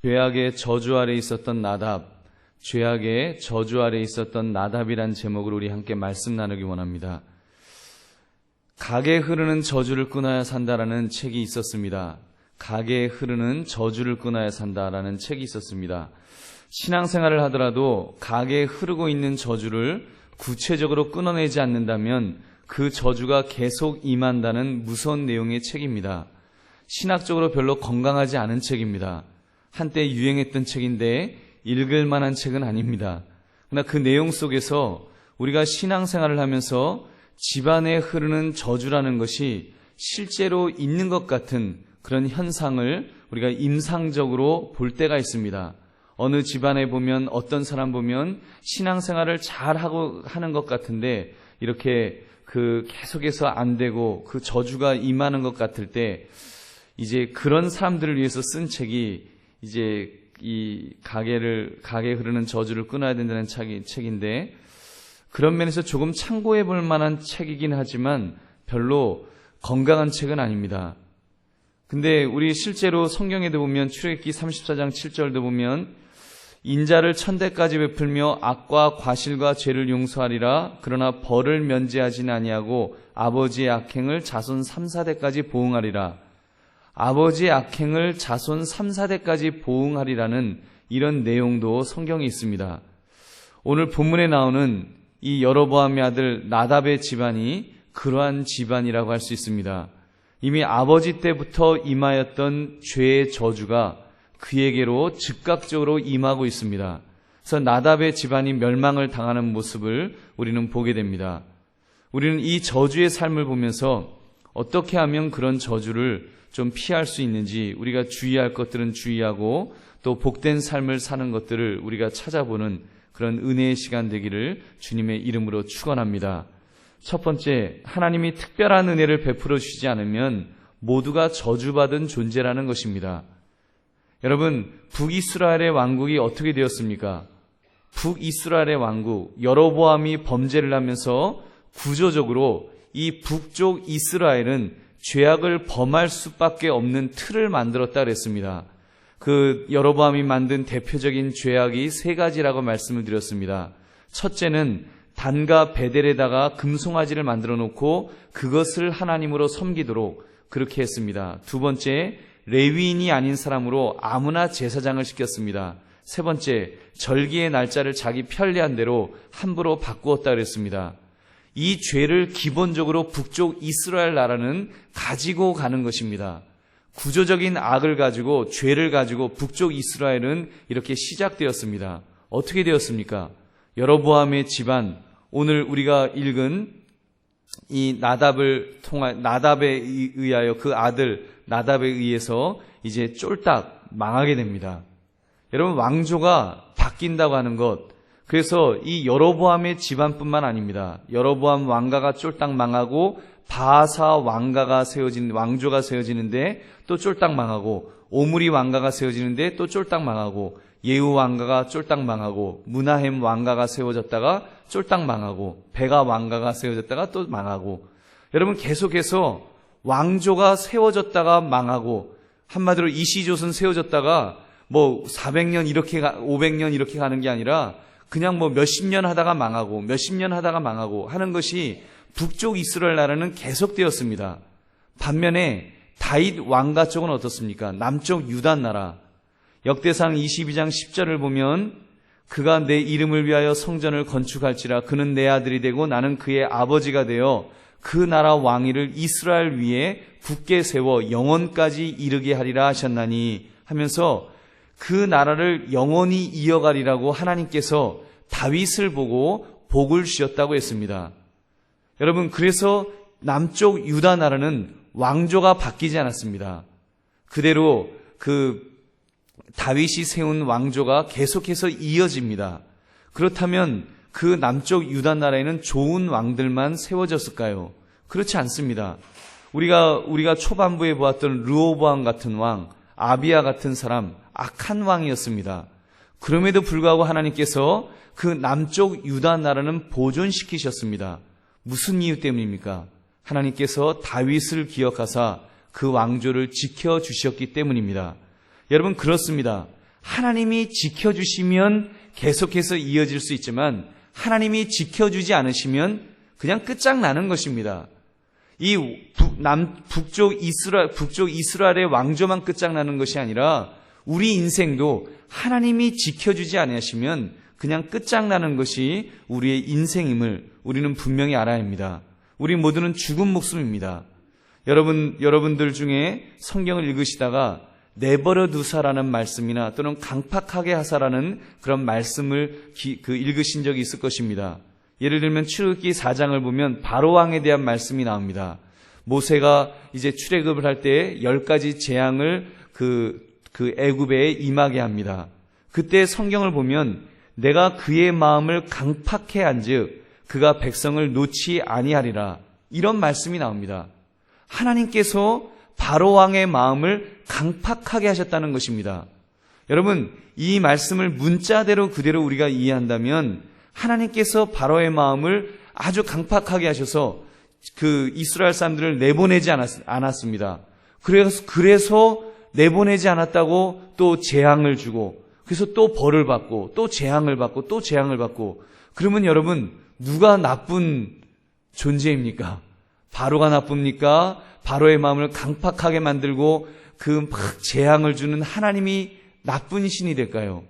죄악의 저주 아래 있었던 나답, 죄악의 저주 아래 있었던 나답이란 제목으로 우리 함께 말씀 나누기 원합니다. 각에 흐르는 저주를 끊어야 산다라는 책이 있었습니다. 각에 흐르는 저주를 끊어야 산다라는 책이 있었습니다. 신앙생활을 하더라도 각에 흐르고 있는 저주를 구체적으로 끊어내지 않는다면 그 저주가 계속 임한다는 무서운 내용의 책입니다. 신학적으로 별로 건강하지 않은 책입니다. 한때 유행했던 책인데 읽을 만한 책은 아닙니다. 그러나 그 내용 속에서 우리가 신앙생활을 하면서 집안에 흐르는 저주라는 것이 실제로 있는 것 같은 그런 현상을 우리가 임상적으로 볼 때가 있습니다. 어느 집안에 보면 어떤 사람 보면 신앙생활을 잘하고 하는 것 같은데 이렇게 계속해서 안 되고 그 저주가 임하는 것 같을 때 이제 그런 사람들을 위해서 쓴 책이 이제 이 각에 흐르는 저주를 끊어야 된다는 책인데 그런 면에서 조금 참고해 볼 만한 책이긴 하지만 별로 건강한 책은 아닙니다. 근데 우리 실제로 성경에도 보면 출애굽기 34장 7절도 보면 인자를 천대까지 베풀며 악과 과실과 죄를 용서하리라. 그러나 벌을 면제하지는 아니하고 아버지의 악행을 자손 3, 4대까지 보응하리라. 아버지의 악행을 자손 3, 4대까지 보응하리라는 이런 내용도 성경에 있습니다. 오늘 본문에 나오는 이 여로보암의 아들 나답의 집안이 그러한 집안이라고 할 수 있습니다. 이미 아버지 때부터 임하였던 죄의 저주가 그에게로 즉각적으로 임하고 있습니다. 그래서 나답의 집안이 멸망을 당하는 모습을 우리는 보게 됩니다. 우리는 이 저주의 삶을 보면서 어떻게 하면 그런 저주를 좀 피할 수 있는지 우리가 주의할 것들은 주의하고 또 복된 삶을 사는 것들을 우리가 찾아보는 그런 은혜의 시간 되기를 주님의 이름으로 축원합니다. 첫 번째, 하나님이 특별한 은혜를 베풀어 주시지 않으면 모두가 저주받은 존재라는 것입니다. 여러분, 북이스라엘의 왕국이 어떻게 되었습니까? 북이스라엘의 왕국, 여로보암이 범죄를 하면서 구조적으로 이 북쪽 이스라엘은 죄악을 범할 수밖에 없는 틀을 만들었다 그랬습니다. 그 여로보암이 만든 대표적인 죄악이 세 가지라고 말씀을 드렸습니다. 첫째는 단과 베델에다가 금송아지를 만들어 놓고 그것을 하나님으로 섬기도록 그렇게 했습니다. 두 번째, 레위인이 아닌 사람으로 아무나 제사장을 시켰습니다. 세 번째, 절기의 날짜를 자기 편리한 대로 함부로 바꾸었다 그랬습니다. 이 죄를 기본적으로 북쪽 이스라엘 나라는 가지고 가는 것입니다. 구조적인 악을 가지고 죄를 가지고 북쪽 이스라엘은 이렇게 시작되었습니다. 어떻게 되었습니까? 여로보암의 집안, 오늘 우리가 읽은 이 나답에 의하여 그 아들 나답에 의해서 이제 쫄딱 망하게 됩니다. 여러분, 왕조가 바뀐다고 하는 것, 그래서 이 여로보암의 집안뿐만 아닙니다. 여로보암 왕가가 쫄딱 망하고 바하사 왕조가 세워지는데 또 쫄딱 망하고, 오므리 왕가가 세워지는데 또 쫄딱 망하고, 예후 왕가가 쫄딱 망하고, 무나헴 왕가가 세워졌다가 쫄딱 망하고, 베가 왕가가 세워졌다가 또 망하고, 여러분 계속해서 왕조가 세워졌다가 망하고, 한마디로 이시조선 세워졌다가 400년 이렇게 500년 이렇게 가는 게 아니라 그냥 몇십 년 하다가 망하고 몇십 년 하다가 망하고 하는 것이 북쪽 이스라엘 나라는 계속되었습니다. 반면에 다윗 왕가 쪽은 어떻습니까? 남쪽 유다 나라, 역대상 22장 10절을 보면 그가 내 이름을 위하여 성전을 건축할지라. 그는 내 아들이 되고 나는 그의 아버지가 되어 그 나라 왕위를 이스라엘 위에 굳게 세워 영원까지 이르게 하리라 하셨나니 하면서 그 나라를 영원히 이어가리라고 하나님께서 다윗을 보고 복을 주셨다고 했습니다. 여러분, 그래서 남쪽 유다 나라는 왕조가 바뀌지 않았습니다. 그대로 다윗이 세운 왕조가 계속해서 이어집니다. 그렇다면 그 남쪽 유다 나라에는 좋은 왕들만 세워졌을까요? 그렇지 않습니다. 우리가 초반부에 보았던 르호보암 같은 왕, 아비야 같은 사람, 악한 왕이었습니다. 그럼에도 불구하고 하나님께서 그 남쪽 유다 나라는 보존시키셨습니다. 무슨 이유 때문입니까? 하나님께서 다윗을 기억하사 그 왕조를 지켜주셨기 때문입니다. 여러분, 그렇습니다. 하나님이 지켜주시면 계속해서 이어질 수 있지만 하나님이 지켜주지 않으시면 그냥 끝장나는 것입니다. 이 북쪽 이스라엘의 왕조만 끝장나는 것이 아니라 우리 인생도 하나님이 지켜주지 않으시면 그냥 끝장나는 것이 우리의 인생임을 우리는 분명히 알아야 합니다. 우리 모두는 죽은 목숨입니다. 여러분들 중에 성경을 읽으시다가 내버려 두사라는 말씀이나 또는 강팍하게 하사라는 그런 말씀을 읽으신 적이 있을 것입니다. 예를 들면 출애굽기 4장을 보면 바로왕에 대한 말씀이 나옵니다. 모세가 이제 출애굽을 할 때 10가지 재앙을 그 애굽에 임하게 합니다. 그때 성경을 보면 내가 그의 마음을 강팍해 한즉 그가 백성을 놓지 아니하리라, 이런 말씀이 나옵니다. 하나님께서 바로왕의 마음을 강팍하게 하셨다는 것입니다. 여러분, 이 말씀을 문자대로 그대로 우리가 이해한다면 하나님께서 바로의 마음을 아주 강팍하게 하셔서 그 이스라엘 사람들을 내보내지 않았습니다. 그래서 내보내지 않았다고 또 재앙을 주고, 그래서 또 벌을 받고 또 재앙을 받고 또 재앙을 받고, 그러면 여러분, 누가 나쁜 존재입니까? 바로가 나쁩니까? 바로의 마음을 강팍하게 만들고 그 막 재앙을 주는 하나님이 나쁜 신이 될까요?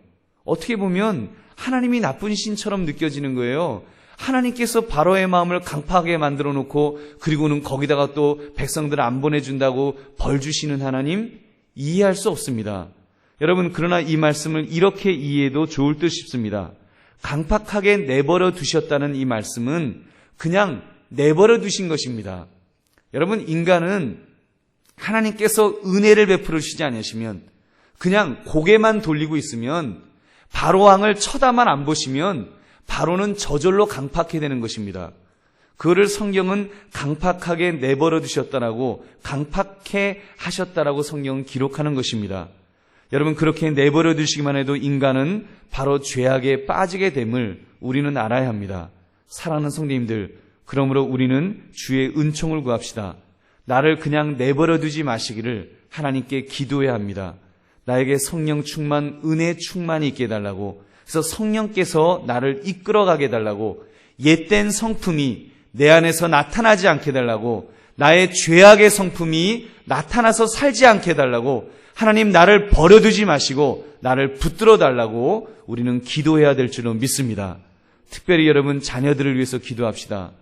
어떻게 보면 하나님이 나쁜 신처럼 느껴지는 거예요. 하나님께서 바로의 마음을 강팍하게 만들어 놓고 그리고는 거기다가 또 백성들을 안 보내준다고 벌 주시는 하나님, 이해할 수 없습니다. 여러분, 그러나 이 말씀을 이렇게 이해해도 좋을 듯 싶습니다. 강팍하게 내버려 두셨다는 이 말씀은 그냥 내버려 두신 것입니다. 여러분, 인간은 하나님께서 은혜를 베풀어 주시지 않으시면, 그냥 고개만 돌리고 있으면, 바로왕을 쳐다만 안 보시면 바로는 저절로 강팍해 되는 것입니다. 그거를 성경은 강팍하게 내버려 두셨다라고, 강팍해 하셨다라고 성경은 기록하는 것입니다. 여러분, 그렇게 내버려 두시기만 해도 인간은 바로 죄악에 빠지게 됨을 우리는 알아야 합니다. 사랑하는 성도님들, 그러므로 우리는 주의 은총을 구합시다. 나를 그냥 내버려 두지 마시기를 하나님께 기도해야 합니다. 나에게 성령 충만, 은혜 충만이 있게 해달라고, 그래서 성령께서 나를 이끌어가게 해달라고, 옛된 성품이 내 안에서 나타나지 않게 해달라고, 나의 죄악의 성품이 나타나서 살지 않게 해달라고, 하나님 나를 버려두지 마시고 나를 붙들어 달라고 우리는 기도해야 될 줄로 믿습니다. 특별히 여러분, 자녀들을 위해서 기도합시다.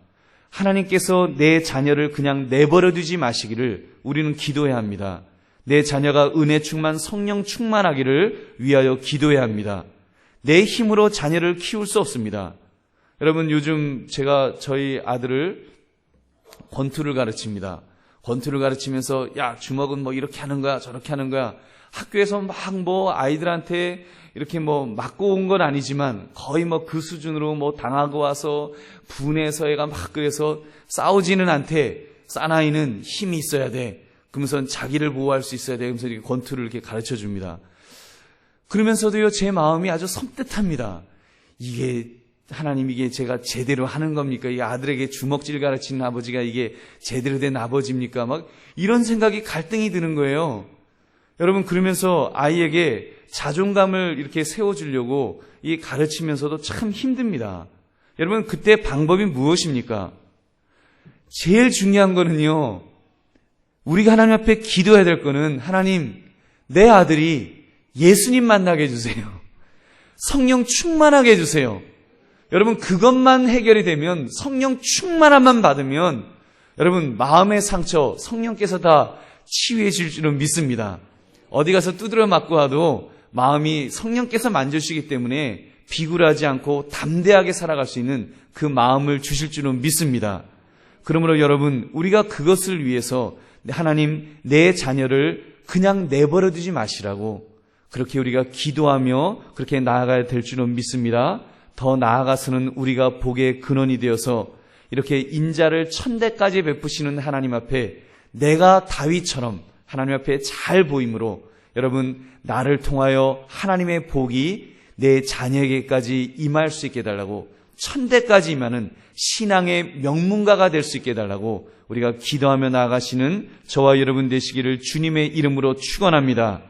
하나님께서 내 자녀를 그냥 내버려 두지 마시기를 우리는 기도해야 합니다. 내 자녀가 은혜 충만, 성령 충만하기를 위하여 기도해야 합니다. 내 힘으로 자녀를 키울 수 없습니다. 여러분, 요즘 제가 저희 아들을 권투를 가르칩니다. 권투를 가르치면서 야, 주먹은 뭐 이렇게 하는 거야, 저렇게 하는 거야. 학교에서 막 뭐 아이들한테 이렇게 뭐 맞고 온 건 아니지만 거의 뭐 그 수준으로 뭐 당하고 와서 분해서 애가 막 그래서 싸우지는 않대. 사나이는 힘이 있어야 돼. 그러면서 자기를 보호할 수 있어야 돼. 그러면서 이렇게 권투를 이렇게 가르쳐 줍니다. 그러면서도요, 제 마음이 아주 섬뜩합니다. 이게 하나님, 이게 제가 제대로 하는 겁니까? 이 아들에게 주먹질 가르치는 아버지가 이게 제대로 된 아버지입니까? 막 이런 생각이, 갈등이 드는 거예요. 여러분, 그러면서 아이에게 자존감을 이렇게 세워주려고 이 가르치면서도 참 힘듭니다. 여러분, 그때 방법이 무엇입니까? 제일 중요한 거는요, 우리가 하나님 앞에 기도해야 될 거는, 하나님, 내 아들이 예수님 만나게 해주세요. 성령 충만하게 해주세요. 여러분, 그것만 해결이 되면, 성령 충만함만 받으면 여러분, 마음의 상처 성령께서 다 치유해 줄 줄은 믿습니다. 어디 가서 두드려 맞고 와도 마음이 성령께서 만져주시기 때문에 비굴하지 않고 담대하게 살아갈 수 있는 그 마음을 주실 줄은 믿습니다. 그러므로 여러분, 우리가 그것을 위해서 하나님, 내 자녀를 그냥 내버려 두지 마시라고 그렇게 우리가 기도하며 그렇게 나아가야 될 줄은 믿습니다. 더 나아가서는 우리가 복의 근원이 되어서 이렇게 인자를 1000대까지 베푸시는 하나님 앞에 내가 다윗처럼 하나님 앞에 잘 보임으로 여러분, 나를 통하여 하나님의 복이 내 자녀에게까지 임할 수 있게 해달라고, 1000대까지 임하는 신앙의 명문가가 될 수 있게 해달라고 우리가 기도하며 나아가시는 저와 여러분 되시기를 주님의 이름으로 축원합니다.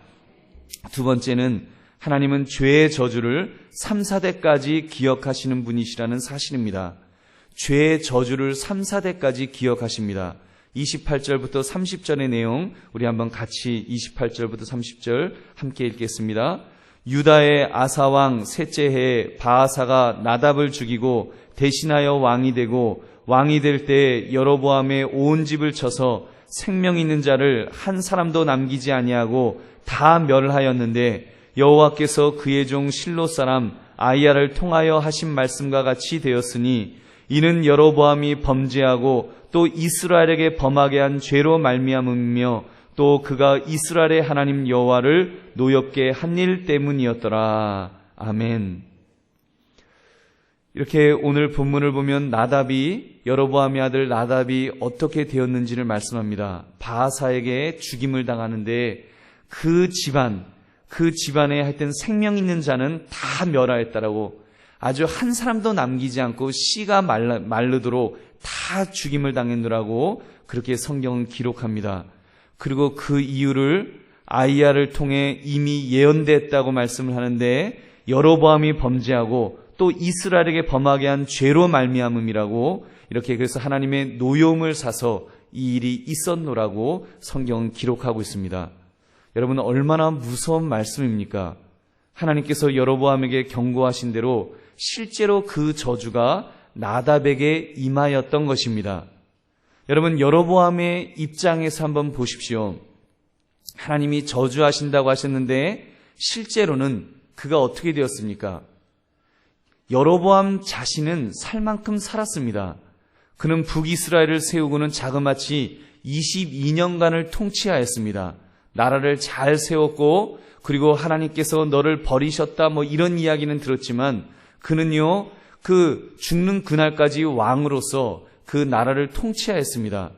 두 번째는 하나님은 죄의 저주를 3, 4대까지 기억하시는 분이시라는 사실입니다. 죄의 저주를 3, 4대까지 기억하십니다. 28절부터 30절의 내용 우리 한번 같이 28절부터 30절 함께 읽겠습니다. 유다의 아사왕 셋째 해에 바아사가 나답을 죽이고 대신하여 왕이 되고 왕이 될 때 여로보암의 온 집을 쳐서 생명 있는 자를 한 사람도 남기지 아니하고 다 멸하였는데 여호와께서 그의 종 실로 사람 아이야를 통하여 하신 말씀과 같이 되었으니 이는 여로보암이 범죄하고 또 이스라엘에게 범하게 한 죄로 말미암으며 또 그가 이스라엘의 하나님 여호와를 노엽게 한 일 때문이었더라. 아멘. 이렇게 오늘 본문을 보면 나답이 여로보암의 아들 나답이 어떻게 되었는지를 말씀합니다. 바아사에게 죽임을 당하는데 그 집안에 하여튼 생명 있는 자는 다 멸하였다라고 아주 한 사람도 남기지 않고 씨가 마르도록 다 죽임을 당했느라고 그렇게 성경은 기록합니다. 그리고 그 이유를 아이야를 통해 이미 예언됐다고 말씀을 하는데 여로보암이 범죄하고 또 이스라엘에게 범하게 한 죄로 말미암음이라고 이렇게 그래서 하나님의 노여움을 사서 이 일이 있었노라고 성경은 기록하고 있습니다. 여러분 얼마나 무서운 말씀입니까? 하나님께서 여로보암에게 경고하신 대로 실제로 그 저주가 나답에게 임하였던 것입니다. 여러분 여로보암의 입장에서 한번 보십시오. 하나님이 저주하신다고 하셨는데 실제로는 그가 어떻게 되었습니까? 여로보암 자신은 살 만큼 살았습니다. 그는 북이스라엘을 세우고는 자그마치 22년간을 통치하였습니다. 나라를 잘 세웠고 그리고 하나님께서 너를 버리셨다 이런 이야기는 들었지만 그는요 그 죽는 그날까지 왕으로서 그 나라를 통치하였습니다.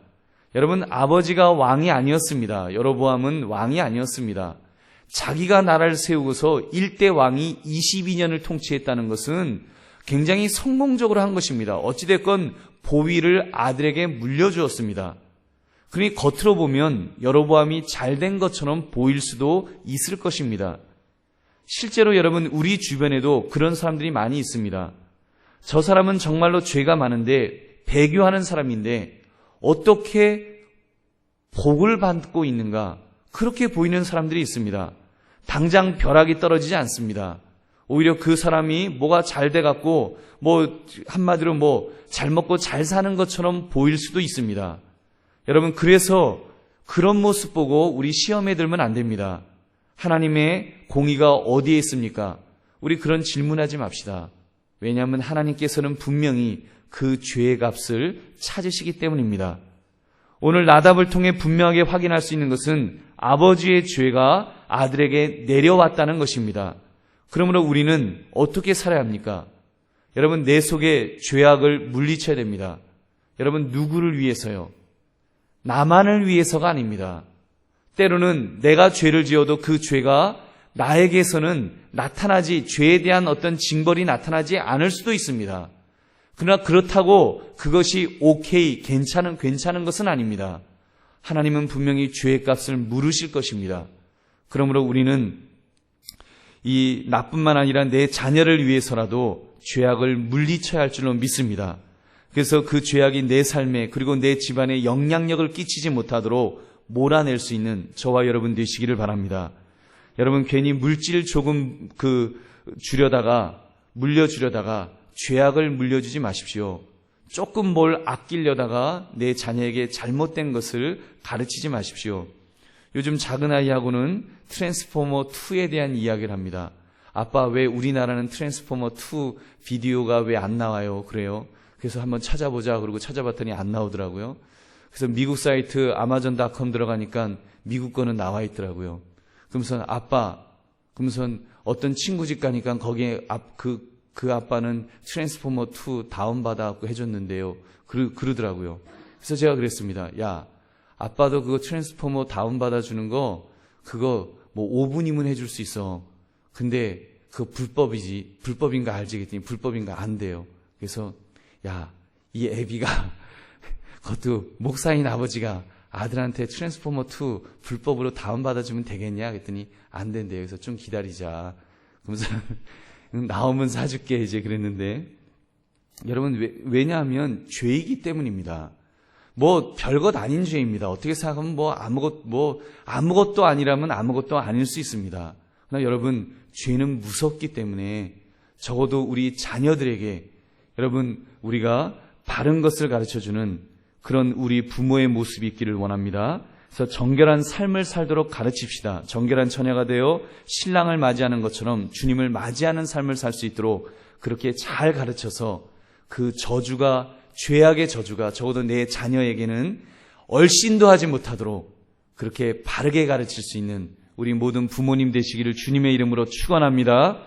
여러분 아버지가 왕이 아니었습니다. 여로보암은 왕이 아니었습니다. 자기가 나라를 세우고서 1대 왕이 22년을 통치했다는 것은 굉장히 성공적으로 한 것입니다. 어찌됐건 보위를 아들에게 물려주었습니다. 그러니 겉으로 보면 여로보암이 잘된 것처럼 보일 수도 있을 것입니다. 실제로 여러분 우리 주변에도 그런 사람들이 많이 있습니다. 저 사람은 정말로 죄가 많은데 배교하는 사람인데 어떻게 복을 받고 있는가 그렇게 보이는 사람들이 있습니다. 당장 벼락이 떨어지지 않습니다. 오히려 그 사람이 뭐가 잘 돼갖고 한마디로 잘 먹고 잘 사는 것처럼 보일 수도 있습니다. 여러분 그래서 그런 모습 보고 우리 시험에 들면 안 됩니다. 하나님의 공의가 어디에 있습니까? 우리 그런 질문하지 맙시다. 왜냐하면 하나님께서는 분명히 그 죄의 값을 찾으시기 때문입니다. 오늘 나답을 통해 분명하게 확인할 수 있는 것은 아버지의 죄가 아들에게 내려왔다는 것입니다. 그러므로 우리는 어떻게 살아야 합니까? 여러분 내 속에 죄악을 물리쳐야 됩니다. 여러분 누구를 위해서요? 나만을 위해서가 아닙니다. 때로는 내가 죄를 지어도 그 죄가 나에게서는 죄에 대한 어떤 징벌이 나타나지 않을 수도 있습니다. 그러나 그렇다고 그것이 괜찮은 것은 아닙니다. 하나님은 분명히 죄의 값을 물으실 것입니다. 그러므로 우리는 이 나뿐만 아니라 내 자녀를 위해서라도 죄악을 물리쳐야 할 줄로 믿습니다. 그래서 그 죄악이 내 삶에 그리고 내 집안에 영향력을 끼치지 못하도록 몰아낼 수 있는 저와 여러분 되시기를 바랍니다. 여러분 괜히 물질 조금 물려주려다가 죄악을 물려주지 마십시오. 조금 뭘 아끼려다가 내 자녀에게 잘못된 것을 가르치지 마십시오. 요즘 작은 아이하고는 트랜스포머 2에 대한 이야기를 합니다. 아빠 왜 우리나라는 트랜스포머 2 비디오가 왜 안 나와요? 그래요. 그래서 한번 찾아보자 그러고 찾아봤더니 안 나오더라고요. 그래서 미국 사이트 아마존.com 들어가니까 미국 거는 나와 있더라고요. 그러면서 어떤 친구 집 가니까 거기에 그 아빠는 트랜스포머 2 다운받아갖고 해줬는데요. 그러더라고요. 그래서 제가 그랬습니다. 야, 아빠도 그거 트랜스포머 다운받아주는 거, 그거 5분이면 해줄 수 있어. 근데 그거 불법이지. 불법인가 알지? 그랬더니 불법인가 안 돼요. 그래서, 야, 이 애비가, 그것도 목사인 아버지가 아들한테 트랜스포머 2 불법으로 다운받아주면 되겠냐? 그랬더니 안 된대요. 그래서 좀 기다리자. 그러면서 나오면 사줄게 이제 그랬는데, 여러분 왜냐하면 죄이기 때문입니다. 뭐 별것 아닌 죄입니다. 어떻게 생각하면 아무것도 아니라면 아무것도 아닐 수 있습니다. 그러나 여러분, 죄는 무섭기 때문에 적어도 우리 자녀들에게 여러분 우리가 바른 것을 가르쳐주는 그런 우리 부모의 모습이 있기를 원합니다. 그래서 정결한 삶을 살도록 가르칩시다. 정결한 처녀가 되어 신랑을 맞이하는 것처럼 주님을 맞이하는 삶을 살 수 있도록 그렇게 잘 가르쳐서 그 저주가, 죄악의 저주가 적어도 내 자녀에게는 얼씬도 하지 못하도록 그렇게 바르게 가르칠 수 있는 우리 모든 부모님 되시기를 주님의 이름으로 축원합니다.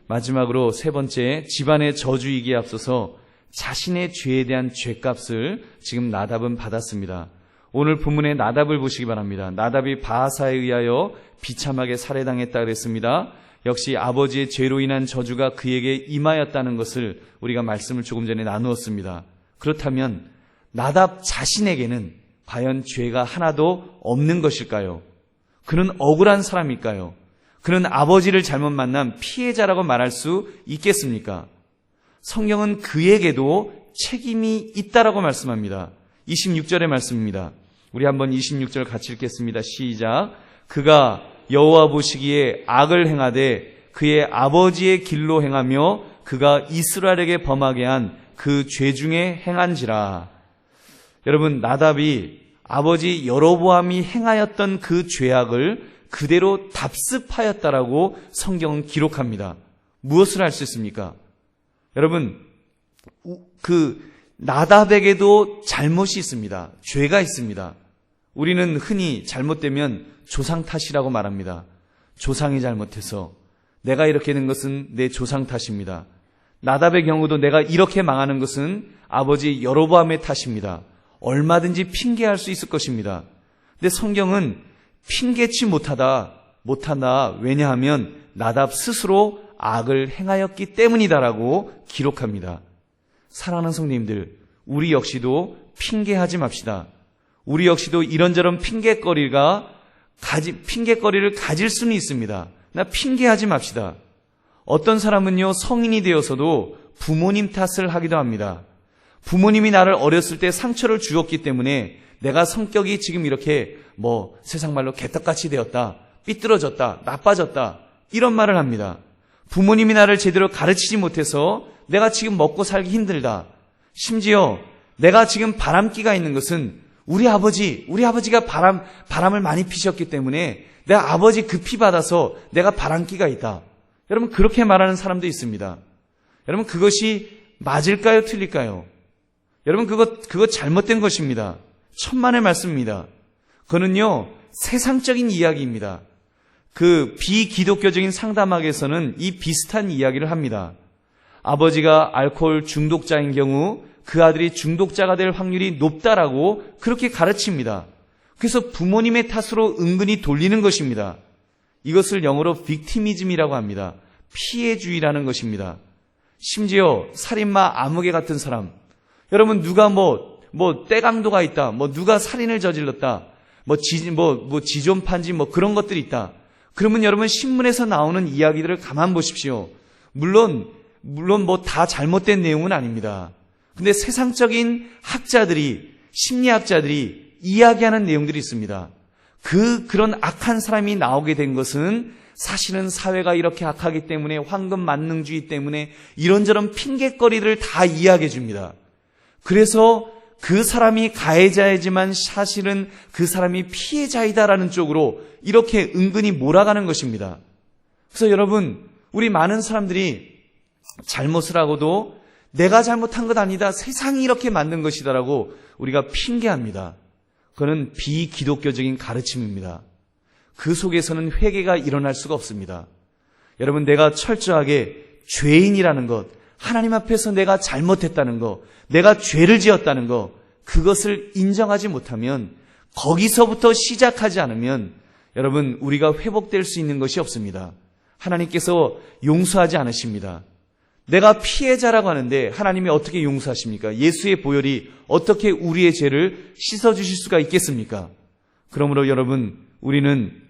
마지막으로 세 번째, 집안의 저주이기에 앞서서 자신의 죄에 대한 죄값을 지금 나답은 받았습니다. 오늘 본문의 나답을 보시기 바랍니다. 나답이 바하사에 의하여 비참하게 살해당했다 그랬습니다. 역시 아버지의 죄로 인한 저주가 그에게 임하였다는 것을 우리가 말씀을 조금 전에 나누었습니다. 그렇다면 나답 자신에게는 과연 죄가 하나도 없는 것일까요? 그는 억울한 사람일까요? 그는 아버지를 잘못 만난 피해자라고 말할 수 있겠습니까? 성경은 그에게도 책임이 있다라고 말씀합니다. 26절의 말씀입니다. 우리 한번 26절 같이 읽겠습니다. 시작. 그가 여호와 보시기에 악을 행하되 그의 아버지의 길로 행하며 그가 이스라엘에게 범하게 한 그 죄 중에 행한지라. 여러분, 나답이 아버지 여로보암이 행하였던 그 죄악을 그대로 답습하였다라고 성경은 기록합니다. 무엇을 할 수 있습니까? 여러분, 그 나답에게도 잘못이 있습니다. 죄가 있습니다. 우리는 흔히 잘못되면 조상 탓이라고 말합니다. 조상이 잘못해서 내가 이렇게 된 것은 내 조상 탓입니다. 나답의 경우도 내가 이렇게 망하는 것은 아버지 여로보암의 탓입니다. 얼마든지 핑계할 수 있을 것입니다. 근데 성경은 핑계치 못하다. 왜냐하면 나답 스스로 악을 행하였기 때문이다라고 기록합니다. 사랑하는 성도님들, 우리 역시도 핑계하지 맙시다. 우리 역시도 이런저런 핑계거리를 가질 수는 있습니다. 나 핑계하지 맙시다. 어떤 사람은요, 성인이 되어서도 부모님 탓을 하기도 합니다. 부모님이 나를 어렸을 때 상처를 주었기 때문에 내가 성격이 지금 이렇게 세상 말로 개떡같이 되었다, 삐뚤어졌다, 나빠졌다, 이런 말을 합니다. 부모님이 나를 제대로 가르치지 못해서 내가 지금 먹고 살기 힘들다. 심지어 내가 지금 바람기가 있는 것은 우리 아버지가 바람을 많이 피셨기 때문에 내가 아버지 급히 받아서 내가 바람기가 있다. 여러분, 그렇게 말하는 사람도 있습니다. 여러분, 그것이 맞을까요? 틀릴까요? 여러분, 그거 잘못된 것입니다. 천만의 말씀입니다. 그거는요, 세상적인 이야기입니다. 그 비기독교적인 상담학에서는 이 비슷한 이야기를 합니다. 아버지가 알코올 중독자인 경우 그 아들이 중독자가 될 확률이 높다라고 그렇게 가르칩니다. 그래서 부모님의 탓으로 은근히 돌리는 것입니다. 이것을 영어로 빅티미즘이라고 합니다. 피해주의라는 것입니다. 심지어 살인마 아무개 같은 사람, 여러분, 누가 떼강도가 있다, 누가 살인을 저질렀다, 지존판지 그런 것들이 있다. 그러면 여러분, 신문에서 나오는 이야기들을 가만 보십시오. 물론 다 잘못된 내용은 아닙니다. 근데 세상적인 심리학자들이 이야기하는 내용들이 있습니다. 그런 악한 사람이 나오게 된 것은 사실은 사회가 이렇게 악하기 때문에, 황금 만능주의 때문에 이런저런 핑계거리를 다 이야기해 줍니다. 그래서 그 사람이 가해자이지만 사실은 그 사람이 피해자이다라는 쪽으로 이렇게 은근히 몰아가는 것입니다. 그래서 여러분, 우리 많은 사람들이 잘못을 하고도 내가 잘못한 것 아니다, 세상이 이렇게 만든 것이다라고 우리가 핑계합니다. 그거는 비기독교적인 가르침입니다. 그 속에서는 회개가 일어날 수가 없습니다. 여러분, 내가 철저하게 죄인이라는 것, 하나님 앞에서 내가 잘못했다는 것, 내가 죄를 지었다는 것, 그것을 인정하지 못하면, 거기서부터 시작하지 않으면 여러분, 우리가 회복될 수 있는 것이 없습니다. 하나님께서 용서하지 않으십니다. 내가 피해자라고 하는데 하나님이 어떻게 용서하십니까? 예수의 보혈이 어떻게 우리의 죄를 씻어주실 수가 있겠습니까? 그러므로 여러분, 우리는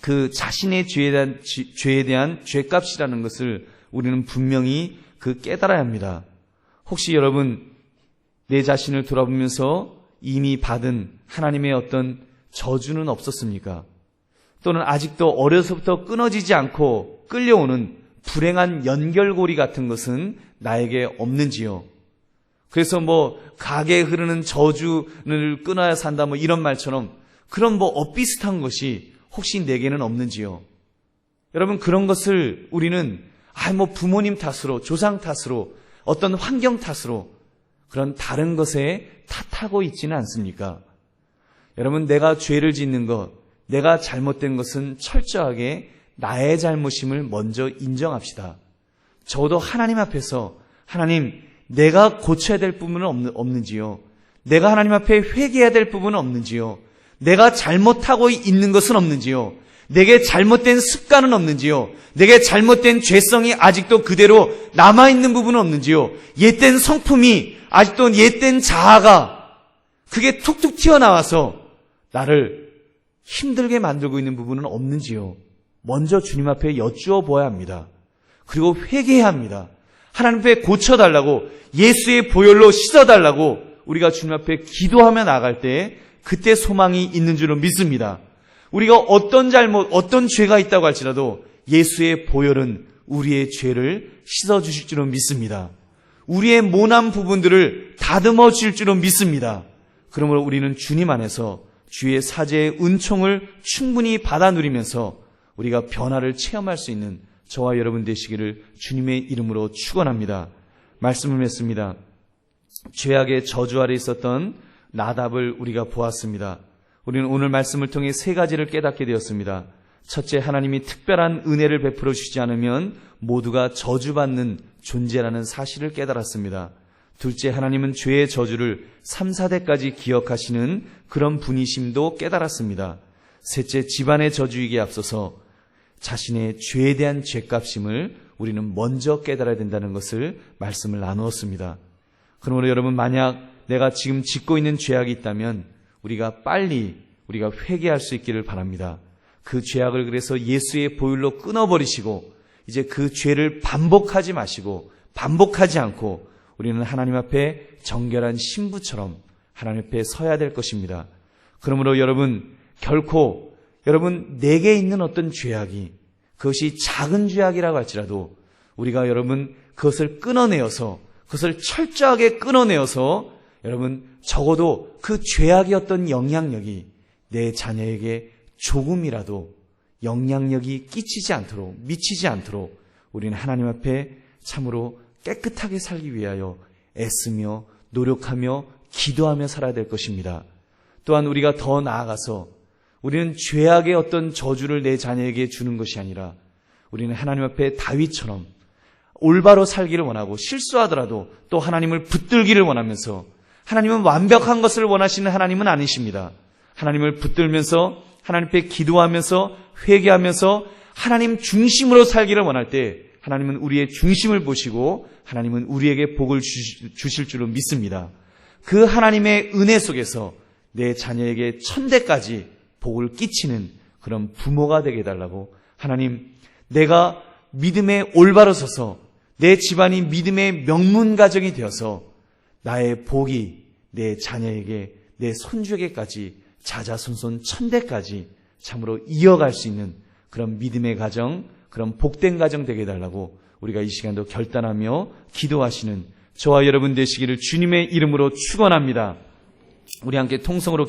그 자신의 죄에 대한 죄값이라는 것을 우리는 분명히 깨달아야 합니다. 혹시 여러분 내 자신을 돌아보면서 이미 받은 하나님의 어떤 저주는 없었습니까? 또는 아직도 어려서부터 끊어지지 않고 끌려오는 불행한 연결고리 같은 것은 나에게 없는지요? 그래서 가게에 흐르는 저주를 끊어야 산다 이런 말처럼 그런 엇비슷한 것이 혹시 내게는 없는지요? 여러분 그런 것을 우리는 부모님 탓으로, 조상 탓으로, 어떤 환경 탓으로 그런 다른 것에 탓하고 있지는 않습니까? 여러분 내가 죄를 짓는 것, 내가 잘못된 것은 철저하게 나의 잘못임을 먼저 인정합시다. 적어도 하나님 앞에서 하나님 내가 고쳐야 될 부분은 없는지요? 내가 하나님 앞에 회개해야 될 부분은 없는지요? 내가 잘못하고 있는 것은 없는지요? 내게 잘못된 습관은 없는지요? 내게 잘못된 죄성이 아직도 그대로 남아있는 부분은 없는지요? 옛된 성품이 아직도 옛된 자아가 그게 툭툭 튀어나와서 나를 힘들게 만들고 있는 부분은 없는지요? 먼저 주님 앞에 여쭈어 보아야 합니다. 그리고 회개해야 합니다. 하나님 앞에 고쳐달라고, 예수의 보혈로 씻어달라고 우리가 주님 앞에 기도하며 나갈 때 그때 소망이 있는 줄로 믿습니다. 우리가 어떤 잘못, 어떤 죄가 있다고 할지라도 예수의 보혈은 우리의 죄를 씻어주실 줄로 믿습니다. 우리의 모난 부분들을 다듬어 주실 줄로 믿습니다. 그러므로 우리는 주님 안에서 주의 사죄의 은총을 충분히 받아 누리면서 우리가 변화를 체험할 수 있는 저와 여러분 되시기를 주님의 이름으로 축원합니다. 말씀을 맺습니다. 죄악의 저주 아래 있었던 나답을 우리가 보았습니다. 우리는 오늘 말씀을 통해 세 가지를 깨닫게 되었습니다. 첫째, 하나님이 특별한 은혜를 베풀어 주시지 않으면 모두가 저주받는 존재라는 사실을 깨달았습니다. 둘째, 하나님은 죄의 저주를 3, 4대까지 기억하시는 그런 분이심도 깨달았습니다. 셋째, 집안의 저주이기에 앞서서 자신의 죄에 대한 죄값임을 우리는 먼저 깨달아야 된다는 것을 말씀을 나누었습니다. 그러므로 여러분, 만약 내가 지금 짓고 있는 죄악이 있다면 우리가 회개할 수 있기를 바랍니다. 그 죄악을 그래서 예수의 보혈로 끊어버리시고 이제 그 죄를 반복하지 마시고 반복하지 않고 우리는 하나님 앞에 정결한 신부처럼 하나님 앞에 서야 될 것입니다. 그러므로 여러분, 결코 여러분 내게 있는 어떤 죄악이 그것이 작은 죄악이라고 할지라도 우리가 여러분 그것을 끊어내어서 그것을 철저하게 끊어내어서 여러분 적어도 그 죄악의 어떤 영향력이 내 자녀에게 조금이라도 영향력이 끼치지 않도록 미치지 않도록 우리는 하나님 앞에 참으로 깨끗하게 살기 위하여 애쓰며 노력하며 기도하며 살아야 될 것입니다. 또한 우리가 더 나아가서 우리는 죄악의 어떤 저주를 내 자녀에게 주는 것이 아니라 우리는 하나님 앞에 다윗처럼 올바로 살기를 원하고 실수하더라도 또 하나님을 붙들기를 원하면서 하나님은 완벽한 것을 원하시는 하나님은 아니십니다. 하나님을 붙들면서 하나님 앞에 기도하면서 회개하면서 하나님 중심으로 살기를 원할 때 하나님은 우리의 중심을 보시고 하나님은 우리에게 복을 주실 줄로 믿습니다. 그 하나님의 은혜 속에서 내 자녀에게 1000대까지 복을 끼치는 그런 부모가 되게 해달라고, 하나님 내가 믿음에 올바로 서서 내 집안이 믿음의 명문가정이 되어서 나의 복이 내 자녀에게 내 손주에게까지 자자손손 1000대까지 참으로 이어갈 수 있는 그런 믿음의 가정, 그런 복된 가정 되게 해달라고 우리가 이 시간도 결단하며 기도하시는 저와 여러분 되시기를 주님의 이름으로 축원합니다. 우리 함께 통성으로